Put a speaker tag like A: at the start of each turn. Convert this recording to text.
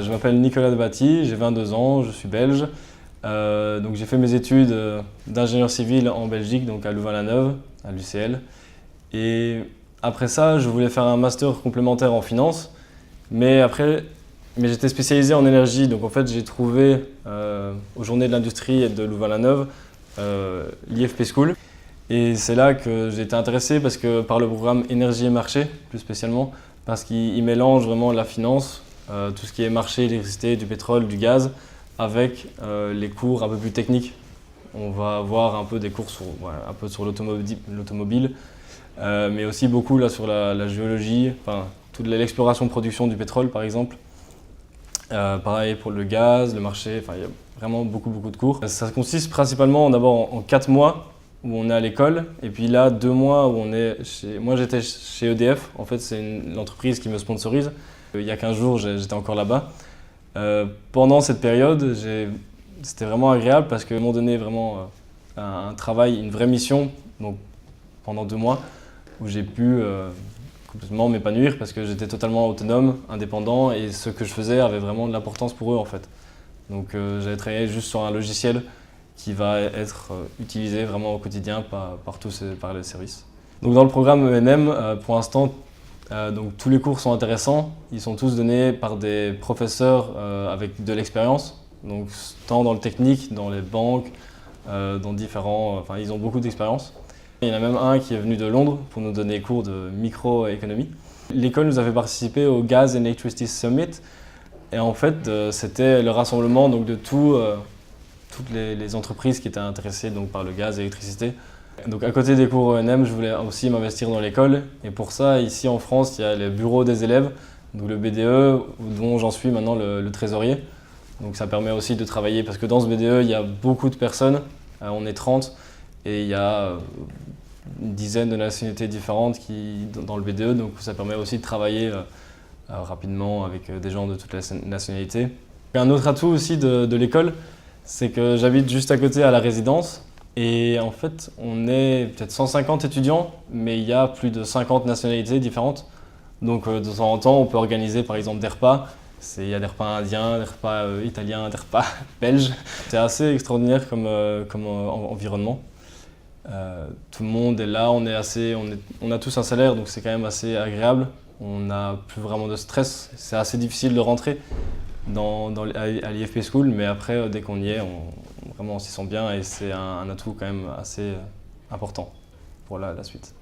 A: Je m'appelle Nicolas Debatty, j'ai 22 ans, je suis belge. Donc j'ai fait mes études d'ingénieur civil en Belgique, donc à Louvain-la-Neuve, à l'UCL. Et après ça, je voulais faire un master complémentaire en finance, mais j'étais spécialisé en énergie. Donc en fait, j'ai trouvé aux Journées de l'Industrie de Louvain-la-Neuve l'IFP School. Et c'est là que j'ai été intéressé par le programme Énergie et marché, plus spécialement, parce qu'il mélange vraiment la finance, tout ce qui est marché, l'électricité, du pétrole, du gaz, avec les cours un peu plus techniques. On va avoir un peu des cours sur l'automobile, mais aussi beaucoup là, sur la géologie, toute l'exploration-production du pétrole par exemple. Pareil pour le gaz, le marché, il y a vraiment beaucoup de cours. Ça consiste principalement d'abord en 4 mois où on est à l'école, et puis là 2 mois où on est chez... Moi j'étais chez EDF, en fait c'est l'entreprise qui me sponsorise. Il y a 15 jours j'étais encore là-bas. Pendant cette période, c'était vraiment agréable parce qu'ils m'ont donné vraiment un travail, une vraie mission, donc pendant 2 mois où j'ai pu complètement m'épanouir parce que j'étais totalement autonome, indépendant, et ce que je faisais avait vraiment de l'importance pour eux en fait. Donc j'avais travaillé juste sur un logiciel qui va être utilisé vraiment au quotidien par les services. Donc dans le programme ENM, pour l'instant, donc tous les cours sont intéressants. Ils sont tous donnés par des professeurs avec de l'expérience, donc tant dans le technique, dans les banques, ils ont beaucoup d'expérience. Il y en a même un qui est venu de Londres pour nous donner cours de microéconomie. L'école nous a fait participer au Gas and Electricity Summit, et en fait c'était le rassemblement donc, de toutes les entreprises qui étaient intéressées donc, par le gaz et l'électricité. Donc à côté des cours ENM, je voulais aussi m'investir dans l'école, et pour ça, ici en France, il y a les bureaux des élèves, donc le BDE, dont j'en suis maintenant le trésorier. Donc ça permet aussi de travailler, parce que dans ce BDE, il y a beaucoup de personnes, on est 30, et il y a une dizaine de nationalités différentes dans le BDE, donc ça permet aussi de travailler rapidement avec des gens de toutes les nationalités. Et un autre atout aussi de l'école, c'est que j'habite juste à côté à la résidence, et en fait on est peut-être 150 étudiants, mais il y a plus de 50 nationalités différentes. Donc de temps en temps on peut organiser par exemple des repas. Il y a des repas indiens, des repas italiens, des repas belges. C'est assez extraordinaire comme environnement. Tout le monde est là, on a tous un salaire, donc c'est quand même assez agréable. On n'a plus vraiment de stress. C'est assez difficile de rentrer à l'IFP School, mais après, dès qu'on y est, on s'y sent bien, et c'est un atout quand même assez important pour la suite.